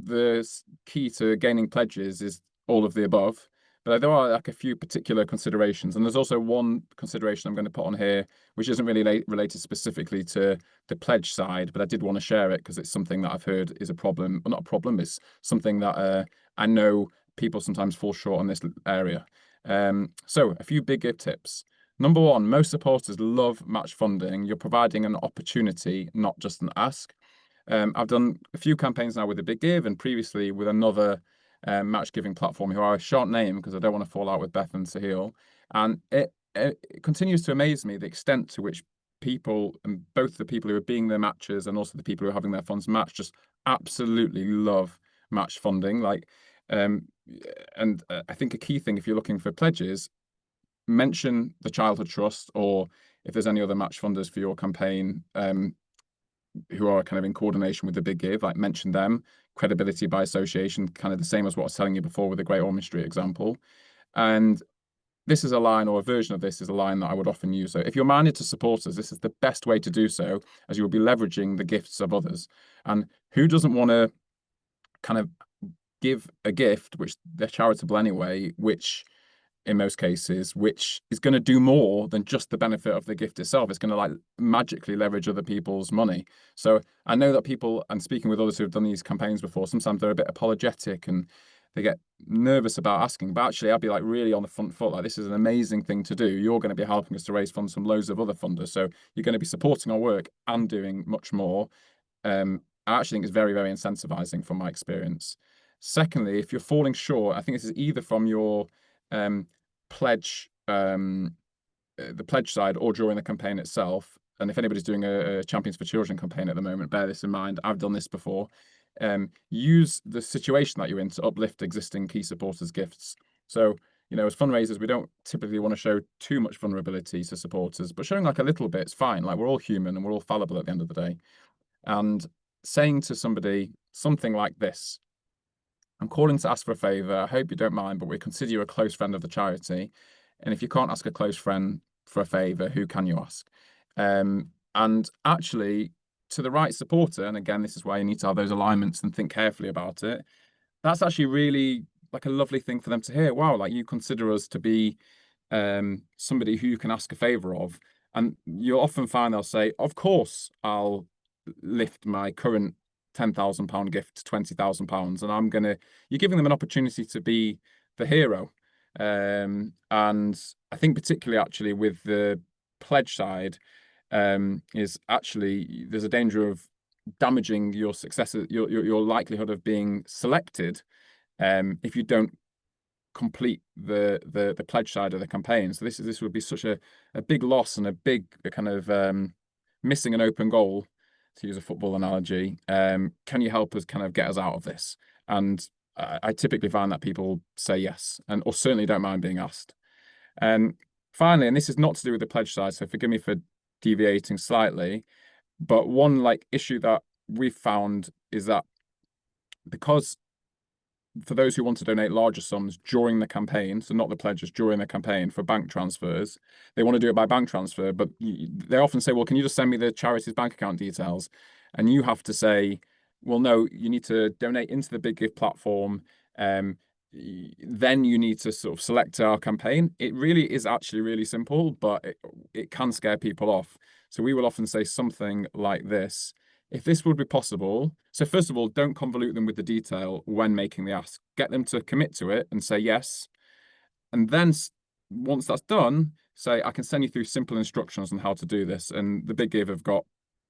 the key to gaining pledges is all of the above, but there are like a few particular considerations. And there's also one consideration I'm going to put on here, which isn't really related specifically to the pledge side, but I did want to share it because it's something that I've heard is a problem. Well, not a problem, it's something that I know people sometimes fall short on this area. So a few big give tips. Number one, most supporters love match funding. You're providing an opportunity, not just an ask. I've done a few campaigns now with a big give, and previously with another match giving platform who I shan't name because I don't want to fall out with Beth and Sahil. And it continues to amaze me the extent to which people, and both the people who are being their matches and also the people who are having their funds matched, just absolutely love match funding. I think a key thing if you're looking for pledges, mention the Childhood Trust, or if there's any other match funders for your campaign who are kind of in coordination with the big give, like mention them. Credibility by association, kind of the same as what I was telling you before with the Great Ormond Street example. And this is a line, or a version of this is a line that I would often use. So if you're minded to support us, this is the best way to do so, as you will be leveraging the gifts of others. And who doesn't want to kind of give a gift, which they're charitable anyway, which in most cases, which is going to do more than just the benefit of the gift itself. It's going to like magically leverage other people's money. So I know that people, and speaking with others who have done these campaigns before, sometimes they're a bit apologetic and they get nervous about asking. But actually, I'd be like really on the front foot. Like, this is an amazing thing to do. You're going to be helping us to raise funds from loads of other funders. So you're going to be supporting our work and doing much more. I actually think it's very, very incentivizing from my experience. Secondly, if you're falling short, I think this is either from your pledge, the pledge side, or during the campaign itself. And if anybody's doing a Champions for Children campaign at the moment, bear this in mind. I've done this before. Use the situation that you're in to uplift existing key supporters' gifts. So, as fundraisers, we don't typically want to show too much vulnerability to supporters, but showing like a little bit is fine. Like, we're all human and we're all fallible at the end of the day. And saying to somebody something like this: I'm calling to ask for a favour. I hope you don't mind, but we consider you a close friend of the charity. And if you can't ask a close friend for a favour, who can you ask? And actually, to the right supporter, and again, this is why you need to have those alignments and think carefully about it. That's actually really like a lovely thing for them to hear. Wow, like you consider us to be somebody who you can ask a favour of. And you'll often find they'll say, of course, I'll lift my current £10,000 gift to £20,000, and you're giving them an opportunity to be the hero. And I think particularly actually with the pledge side is actually there's a danger of damaging your success, your likelihood of being selected if you don't complete the pledge side of the campaign. So this would be such a big loss and a big kind of missing an open goal, to use a football analogy. Can you help us kind of get us out of this? And I typically find that people say yes, and or certainly don't mind being asked. And finally, and this is not to do with the pledge side, so forgive me for deviating slightly, but one like issue that we've found is that because for those who want to donate larger sums during the campaign, so not the pledges during the campaign for bank transfers, they want to do it by bank transfer, but they often say, well, can you just send me the charity's bank account details? And you have to say, well, no, you need to donate into the Big Give platform. Then you need to sort of select our campaign. It really is actually really simple, but it can scare people off. So we will often say something like this. If this would be possible, so first of all, don't convolute them with the detail when making the ask. Get them to commit to it and say yes. And then once that's done, say, I can send you through simple instructions on how to do this. And the Big Give have got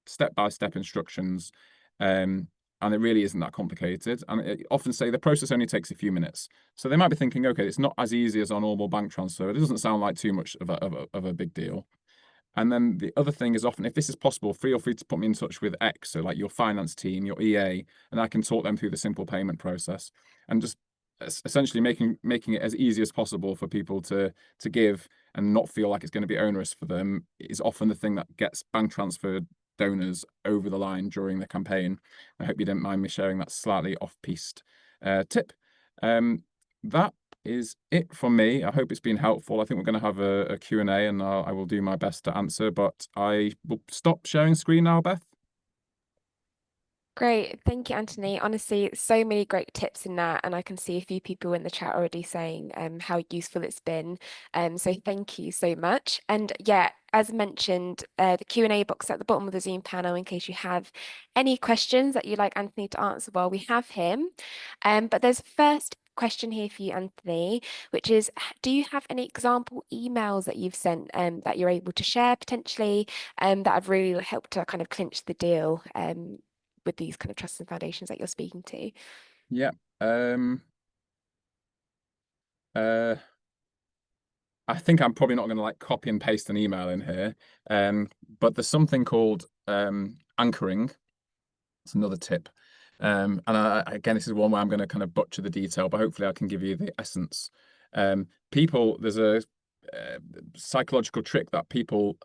step-by-step instructions. And it really isn't that complicated. And I often say the process only takes a few minutes. So they might be thinking, okay, it's not as easy as a normal bank transfer. It doesn't sound like too much of a big deal. And then the other thing is often, if this is possible, feel free to put me in touch with X, so like your finance team, your EA, and I can talk them through the simple payment process, and just essentially making it as easy as possible for people to give and not feel like it's going to be onerous for them is often the thing that gets bank transfer donors over the line during the campaign. I hope you didn't mind me sharing that slightly off-piste tip. That is it from me. I hope it's been helpful. I think we're going to have a Q&A and I will do my best to answer, but I will stop sharing screen now, Beth. Great. Thank you, Anthony. Honestly, so many great tips in that. And I can see a few people in the chat already saying how useful it's been. So thank you so much. And yeah, as mentioned, the Q&A box at the bottom of the Zoom panel in case you have any questions that you'd like Anthony to answer while we have him. But there's a first question here for you, Anthony, which is, do you have any example emails that you've sent that you're able to share potentially that have really helped to kind of clinch the deal with these kind of trusts and foundations that you're speaking to? Yeah. I think I'm probably not going to like copy and paste an email in here. But there's something called anchoring. It's another tip. And again, this is one where I'm going to kind of butcher the detail, but hopefully I can give you the essence. There's a psychological trick that people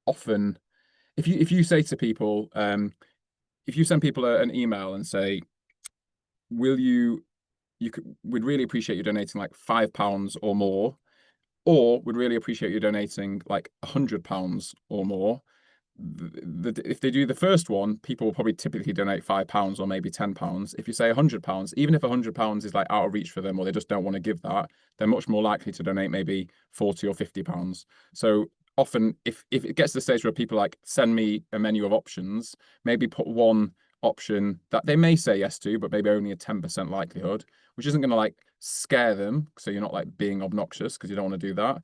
often, if you say to people, if you send people an email and say, we'd really appreciate you donating like £5 or more, or would really appreciate you donating like £100 or more. If they do the first one, people will probably typically donate £5 or maybe £10. If you say £100, even if £100 is like out of reach for them or they just don't want to give that, they're much more likely to donate maybe £40 or £50. So often, if it gets to the stage where people like send me a menu of options, maybe put one option that they may say yes to, but maybe only a 10% likelihood, which isn't going to like scare them. So you're not like being obnoxious because you don't want to do that.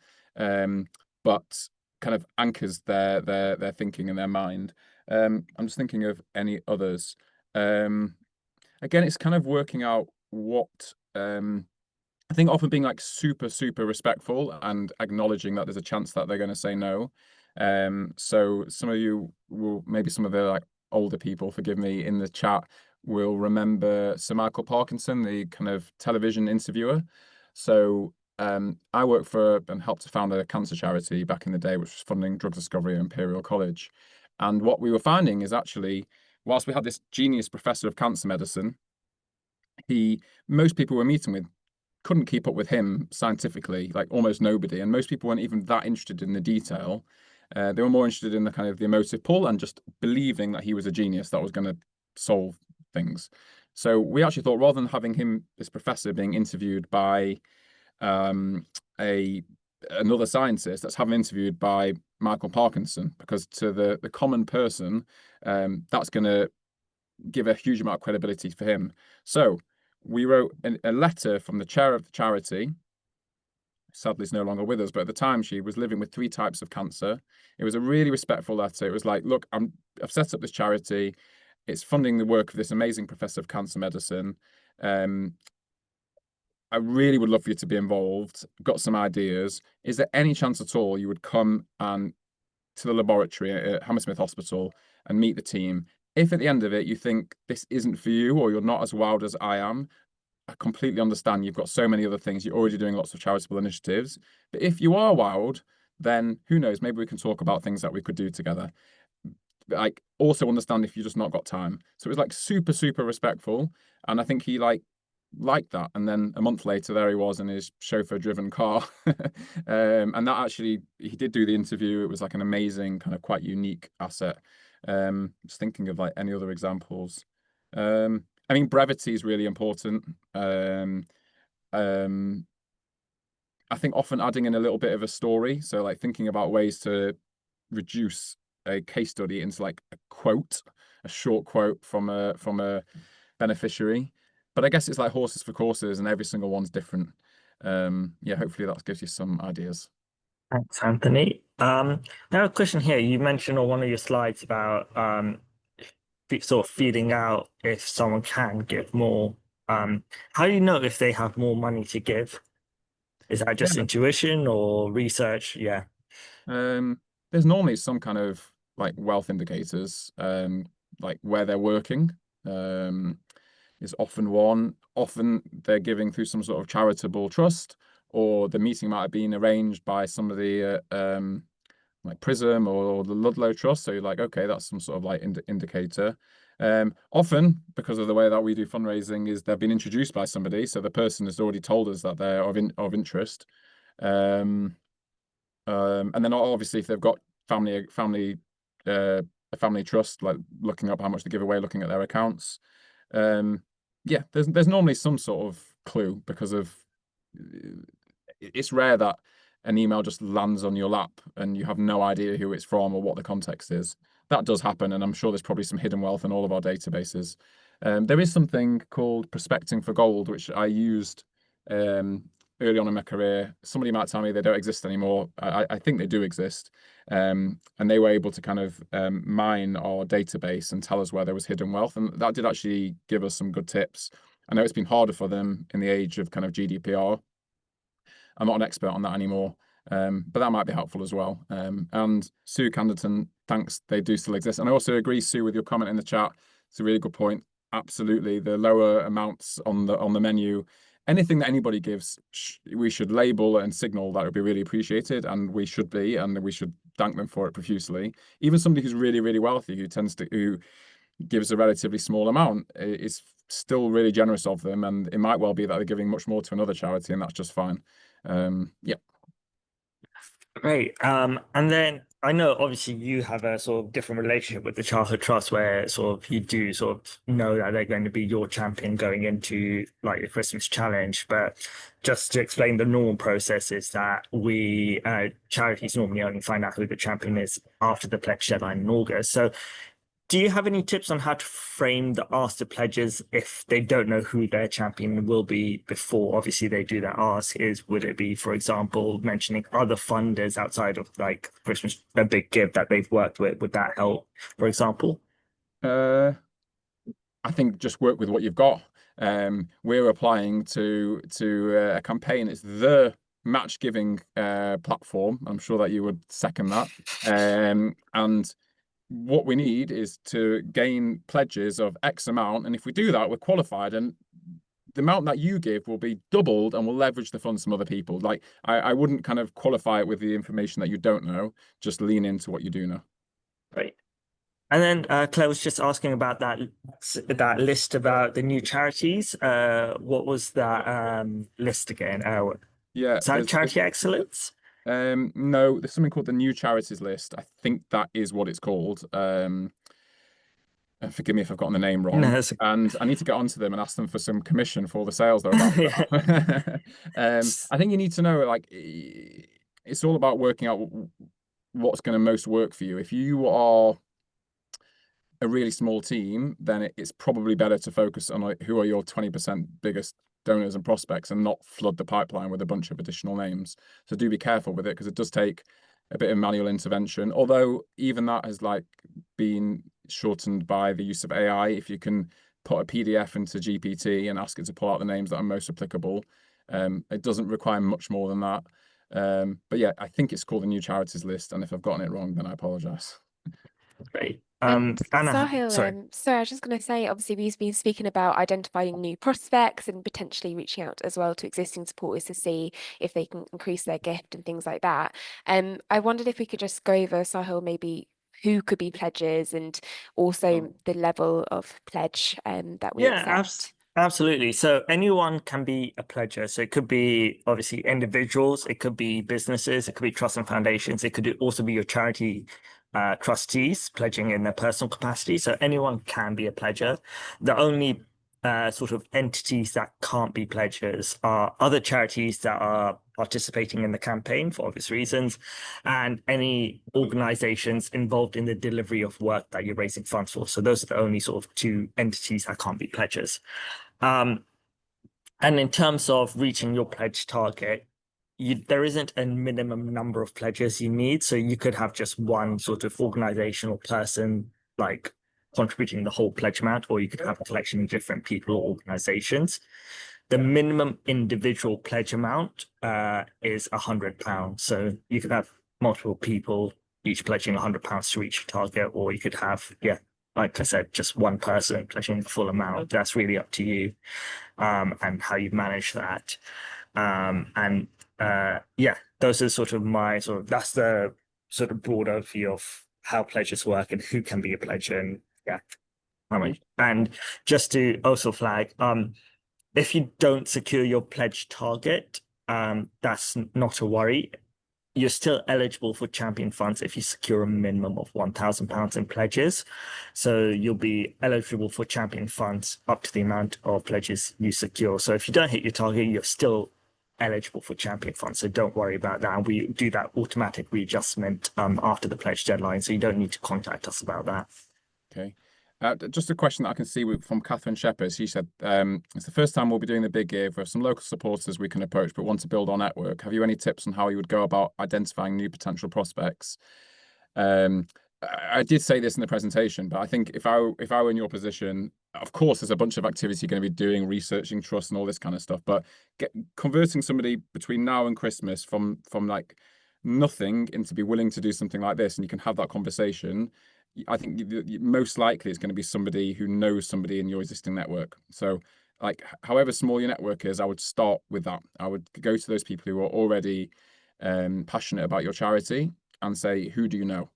But kind of anchors their thinking and their mind. I'm just thinking of any others. Again, it's kind of working out what I think often being like super, super respectful and acknowledging that there's a chance that they're going to say no. So some of you will, maybe some of the like older people, forgive me, in the chat will remember Sir Michael Parkinson, the kind of television interviewer. So I worked for and helped to found a cancer charity back in the day, which was funding drug discovery at Imperial College. And what we were finding is actually, whilst we had this genius professor of cancer medicine, most people we're meeting with couldn't keep up with him scientifically, like almost nobody. And most people weren't even that interested in the detail. They were more interested in the kind of the emotive pull and just believing that he was a genius that was going to solve things. So we actually thought rather than having him, this professor, being interviewed by another scientist, let's have him interviewed by Michael Parkinson, because to the common person, that's going to give a huge amount of credibility for him. So we wrote a letter from the chair of the charity sadly is no longer with us, but at the time she was living with 3 types of cancer. It was a really respectful letter. It was like, look, I've set up this charity. It's funding the work of this amazing professor of cancer medicine. Um, I really would love for you to be involved. Got some ideas. Is there any chance at all you would come and to the laboratory at Hammersmith Hospital and meet the team? If at the end of it you think this isn't for you or you're not as wowed as I am, I completely understand. You've got so many other things. You're already doing lots of charitable initiatives. But if you are wowed, then who knows? Maybe we can talk about things that we could do together. Like, also understand if you just not got time. So it was like super, super respectful. And I think he liked that. And then a month later, there he was in his chauffeur-driven car. And that actually, he did do the interview. It was like an amazing, kind of quite unique asset. Just thinking of like any other examples. I mean, brevity is really important. Um, I think often adding in a little bit of a story. So like thinking about ways to reduce a case study into like a quote, a short quote from a beneficiary. But I guess it's like horses for courses, and every single one's different. Yeah, hopefully that gives you some ideas. Thanks, Anthony. Now a question here. You mentioned on one of your slides about sort of feeling out if someone can give more. How do you know if they have more money to give? Is that just Yeah. intuition or research? Yeah. There's normally some kind of like wealth indicators, like where they're working, is often one. Often they're giving through some sort of charitable trust, or the meeting might have been arranged by some of the like Prism or the Ludlow Trust. So you're like, okay, that's some sort of like indicator. Often, because of the way that we do fundraising, is they've been introduced by somebody, so the person has already told us that they're of interest. Um, and then obviously if they've got family a family trust, like looking up how much they give away, looking at their accounts. Um, yeah, there's normally some sort of clue because of it's rare that an email just lands on your lap and you have no idea who it's from or what the context is. That does happen, and I'm sure there's probably some hidden wealth in all of our databases. There is something called prospecting for gold, which I used um, early on in my career. Somebody might tell me they don't exist anymore. I think they do exist. And they were able to kind of mine our database and tell us where there was hidden wealth. And that did actually give us some good tips. I know it's been harder for them in the age of kind of GDPR. I'm not an expert on that anymore, but that might be helpful as well. And Sue Canderton, thanks, they do still exist. And I also agree, Sue, with your comment in the chat. It's a really good point. Absolutely, the lower amounts on the menu, anything that anybody gives, we should label and signal that would be really appreciated, and we should thank them for it profusely. Even somebody who's really, really wealthy, who gives a relatively small amount, is still really generous of them, and it might well be that they're giving much more to another charity, and that's just fine. Yeah. Great. And then I know obviously you have a sort of different relationship with the Childhood Trust where sort of you do sort of know that they're going to be your champion going into like the Christmas challenge. But just to explain the normal process is that we charities normally only find out who the champion is after the pledge deadline in August. So do you have any tips on how to frame the ask to pledges if they don't know who their champion will be before obviously they do that ask? Would it be, for example, mentioning other funders outside of like Christmas, a big give that they've worked with? Would that help, for example? Uh, I think just work with what you've got. We're applying to a campaign. It's the match giving platform. I'm sure that you would second that. And what we need is to gain pledges of X amount, and if we do that, we're qualified, and the amount that you give will be doubled, and we'll leverage the funds from other people. Like I wouldn't kind of qualify it with the information that you don't know. Just lean into what you do know. Right. And then Claire was just asking about that list about the new charities. What was that list again? Yeah, Is that there's Charity Excellence? no, there's something called the new charities list. I think that is what it's called. And forgive me if I've gotten the name wrong. No, And I need to get onto them and ask them for some commission for all the sales they're about to yeah. have. I think you need to know, like, it's all about working out what's going to most work for you. If you are a really small team, then it's probably better to focus on like who are your 20% biggest donors and prospects and not flood the pipeline with a bunch of additional names. So do be careful with it, because it does take a bit of manual intervention. Although even that has like been shortened by the use of AI. If you can put a PDF into GPT and ask it to pull out the names that are most applicable, it doesn't require much more than that. But yeah, I think it's called the New Charities List, and if I've gotten it wrong, then I apologise. Great. And Anna, Sahil, sorry. so I was just going to say, obviously, we've been speaking about identifying new prospects and potentially reaching out as well to existing supporters to see if they can increase their gift and things like that. I wondered if we could just go over, Sahil, maybe who could be pledges and also the level of pledge that we Yeah, accept. absolutely. So anyone can be a pledger. So it could be obviously individuals, it could be businesses, it could be trusts and foundations, it could also be your charity trustees pledging in their personal capacity. So anyone can be a pledger. The only sort of entities that can't be pledgers are other charities that are participating in the campaign for obvious reasons, and any organizations involved in the delivery of work that you're raising funds for. So those are the only sort of two entities that can't be pledgers. And in terms of reaching your pledge target, there isn't a minimum number of pledges you need. So you could have just one sort of organizational person like contributing the whole pledge amount, or you could have a collection of different people or organizations. The minimum individual pledge amount is £100. So you could have multiple people each pledging £100 to reach your target, or you could have, yeah, like I said, just one person pledging the full amount. That's really up to you, and how you manage that. And yeah, those are sort of that's the sort of broad overview of how pledges work and who can be a pledger. And yeah, and just to also flag, if you don't secure your pledge target, that's not a worry. You're still eligible for champion funds if you secure a minimum of £1,000 in pledges. So you'll be eligible for champion funds up to the amount of pledges you secure. So if you don't hit your target, you're still eligible for champion funds. So don't worry about that. And we do that automatic readjustment after the pledge deadline. So you don't need to contact us about that. Okay. Just a question that I can see from Catherine Shepherd. She said, it's the first time we'll be doing the big give. We have some local supporters we can approach, but want to build our network. Have you any tips on how you would go about identifying new potential prospects? I did say this in the presentation, but I think if I were in your position, of course, there's a bunch of activity you're going to be doing, researching trust and all this kind of stuff. But converting somebody between now and Christmas from like nothing into be willing to do something like this, and you can have that conversation. I think most likely it's going to be somebody who knows somebody in your existing network. So, like, however small your network is, I would start with that. I would go to those people who are already passionate about your charity and say, who do you know?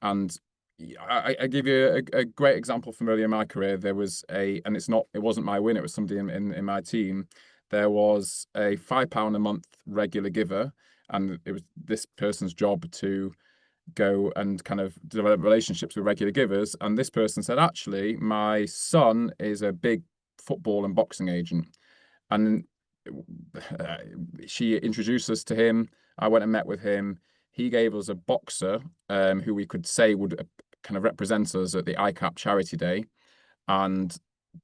And I give you a great example from earlier in my career. There was and it wasn't my win, it was somebody in my team. There was a £5 a month regular giver, and it was this person's job to go and kind of develop relationships with regular givers. And this person said, actually, my son is a big football and boxing agent. And she introduced us to him. I went and met with him. He gave us a boxer who we could say would kind of represent us at the ICAP Charity Day. And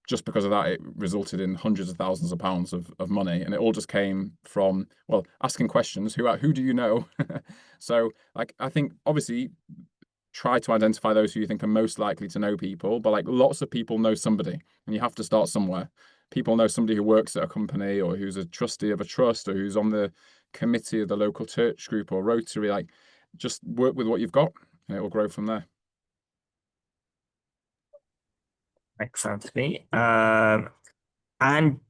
just because of that, it resulted in hundreds of thousands of pounds of money. And it all just came from, well, asking questions. Who do you know? So, like, I think obviously try to identify those who you think are most likely to know people, but like lots of people know somebody, and you have to start somewhere. People know somebody who works at a company, or who's a trustee of a trust, or who's on the committee of the local church group or Rotary. Like, just work with what you've got, and it will grow from there. Makes sense to me. And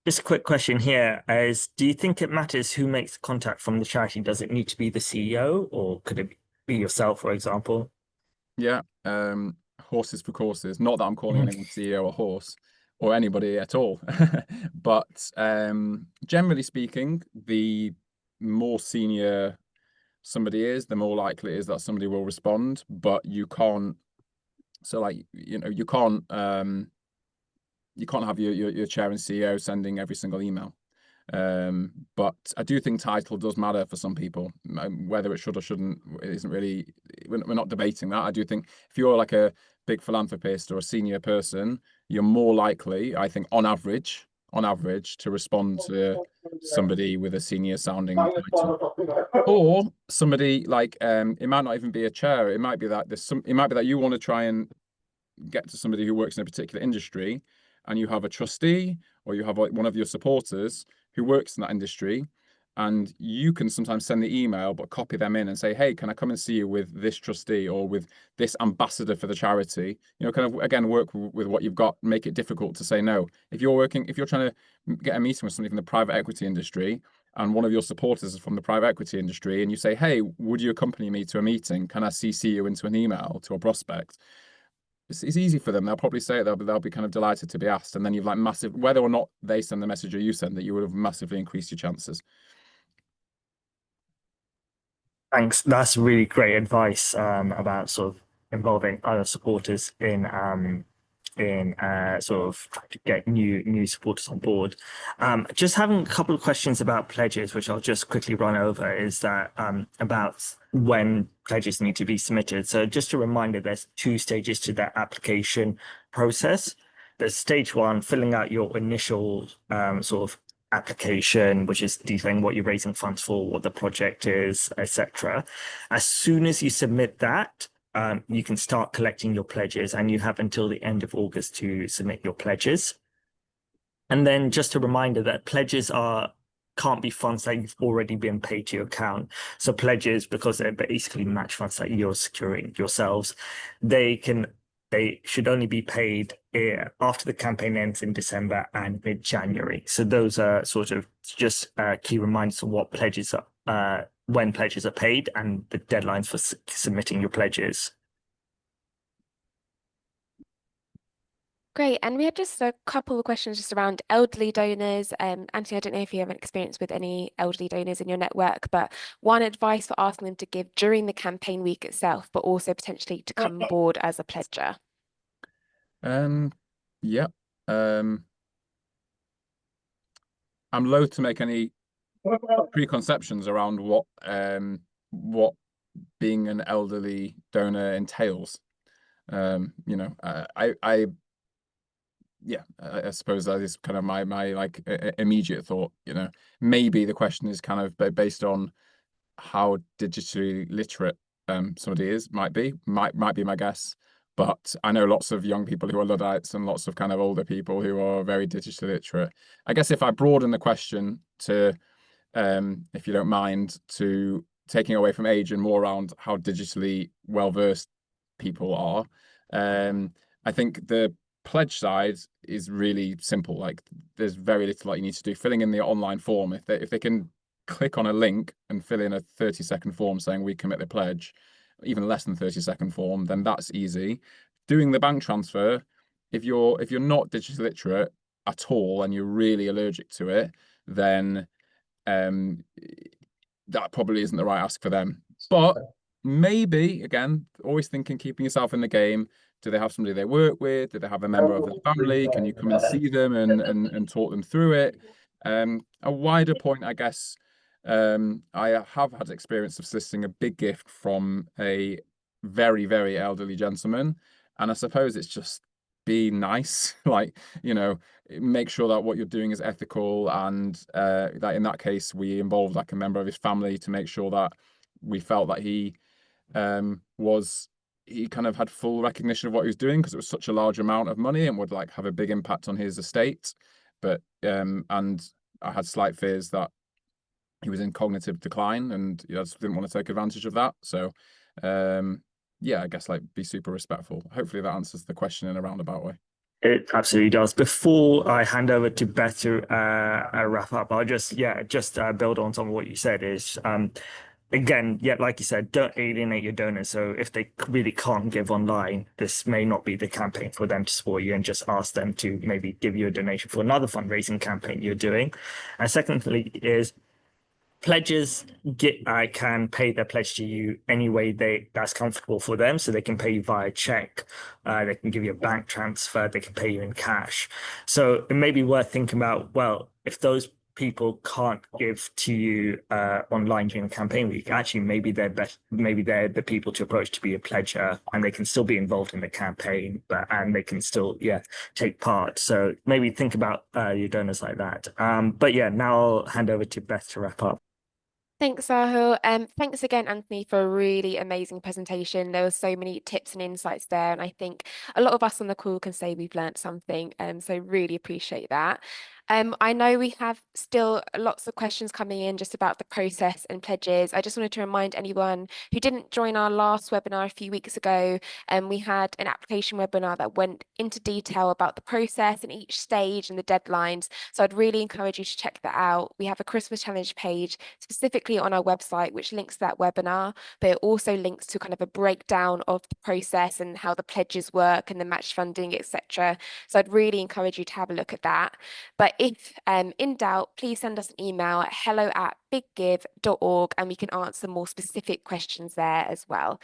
just a quick question here is, do you think it matters who makes contact from the charity? Does it need to be the CEO, or could it be yourself, for example? Yeah, horses for courses. Not that I'm calling anyone CEO a horse or anybody at all, but generally speaking, the more senior somebody is, the more likely it is that somebody will respond. But you can't, so like you can't have your chair and CEO sending every single email. But I do think title does matter for some people. Whether it should or shouldn't, it isn't really, we're not debating that. I do think if you're like a big philanthropist or a senior person, you're more likely, I think, on average, on average to respond to somebody with a senior sounding title. Or somebody like it might not even be a chair. It might be that it might be that you want to try and get to somebody who works in a particular industry, and you have a trustee or you have like one of your supporters who works in that industry, and you can sometimes send the email but copy them in and say, hey, can I come and see you with this trustee or with this ambassador for the charity? Kind of again work with what you've got, make it difficult to say no. If you're trying to get a meeting with somebody from the private equity industry, and one of your supporters is from the private equity industry, and you say, hey, would you accompany me to a meeting? Can I CC you into an email to a prospect? It's easy for them. They'll probably say it. They'll be kind of delighted to be asked. And then you've like massive, whether or not they send the message or you send it, you would have massively increased your chances. Thanks. That's really great advice about sort of involving other supporters in sort of trying to get new supporters on board. Just having a couple of questions about pledges, which I'll just quickly run over, is that about when pledges need to be submitted. So just a reminder, there's two stages to that application process. There's stage one, filling out your initial sort of application, which is detailing what you're raising funds for, what the project is, etc. As soon as you submit that, you can start collecting your pledges, and you have until the end of August to submit your pledges. And then just a reminder that pledges can't be funds that you've already been paid to your account. So pledges, because they're basically match funds that you're securing yourselves, they should only be paid after the campaign ends in December and mid-January. So those are sort of just key reminders of what pledges are, when pledges are paid, and the deadlines for submitting your pledges. Great. And we had just a couple of questions just around elderly donors. Anthony, I don't know if you have an experience with any elderly donors in your network, but one advice for asking them to give during the campaign week itself, but also potentially to come on board as a pledger. Yeah. I'm loath to make any preconceptions around what being an elderly donor entails. I suppose that is kind of my like immediate thought. Maybe the question is kind of based on how digitally literate somebody is. Might be my guess. But I know lots of young people who are Luddites and lots of kind of older people who are very digitally literate. I guess if I broaden the question to, if you don't mind, to taking away from age and more around how digitally well versed people are, I think the pledge side is really simple. Like there's very little that you need to do. Filling in the online form, if they can click on a link and fill in a 30-second form saying we commit the pledge, even less than 30-second form, then that's easy. Doing the bank transfer, if you're not digitally literate at all and you're really allergic to it, then that probably isn't the right ask for them. But maybe, again, always thinking, keeping yourself in the game. Do they have somebody they work with? Do they have a member of their family? Can you come and see them and talk them through it? A wider point, I guess, I have had experience of soliciting a big gift from a very, very elderly gentleman. And I suppose it's just be nice, like, make sure that what you're doing is ethical, and that in that case, we involved like a member of his family to make sure that we felt that he kind of had full recognition of what he was doing, because it was such a large amount of money and would like have a big impact on his estate. But and I had slight fears that he was in cognitive decline, and I just didn't want to take advantage of that. So I guess like be super respectful. Hopefully that answers the question in a roundabout way. It absolutely does. Before I hand over to Beth to wrap up, I'll just build on some of what you said is again, like you said, don't alienate your donors. So if they really can't give online, this may not be the campaign for them to support you, and just ask them to maybe give you a donation for another fundraising campaign you're doing. And secondly is pledges can pay their pledge to you any way that's comfortable for them. So they can pay you via check, they can give you a bank transfer, they can pay you in cash. So it may be worth thinking about, well, if those people can't give to you online during the campaign week, actually maybe they're the people to approach to be a pledger, and they can still be involved in the campaign, and they can still take part. So maybe think about your donors like that. But yeah, now I'll hand over to Beth to wrap up. Thanks, Sahil. Thanks again, Anthony, for a really amazing presentation. There were so many tips and insights there, and I think a lot of us on the call can say we've learned something. So really appreciate that. I know we have still lots of questions coming in just about the process and pledges. I just wanted to remind anyone who didn't join our last webinar a few weeks ago, we had an application webinar that went into detail about the process and each stage and the deadlines. So I'd really encourage you to check that out. We have a Christmas challenge page specifically on our website, which links to that webinar, but it also links to kind of a breakdown of the process and how the pledges work and the match funding, etc. So I'd really encourage you to have a look at that. But if in doubt, please send us an email at hello@biggive.org and we can answer more specific questions there as well.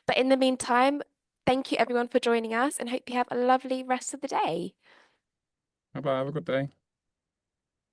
But in the meantime, thank you everyone for joining us and hope you have a lovely rest of the day. Bye bye. Have a good day.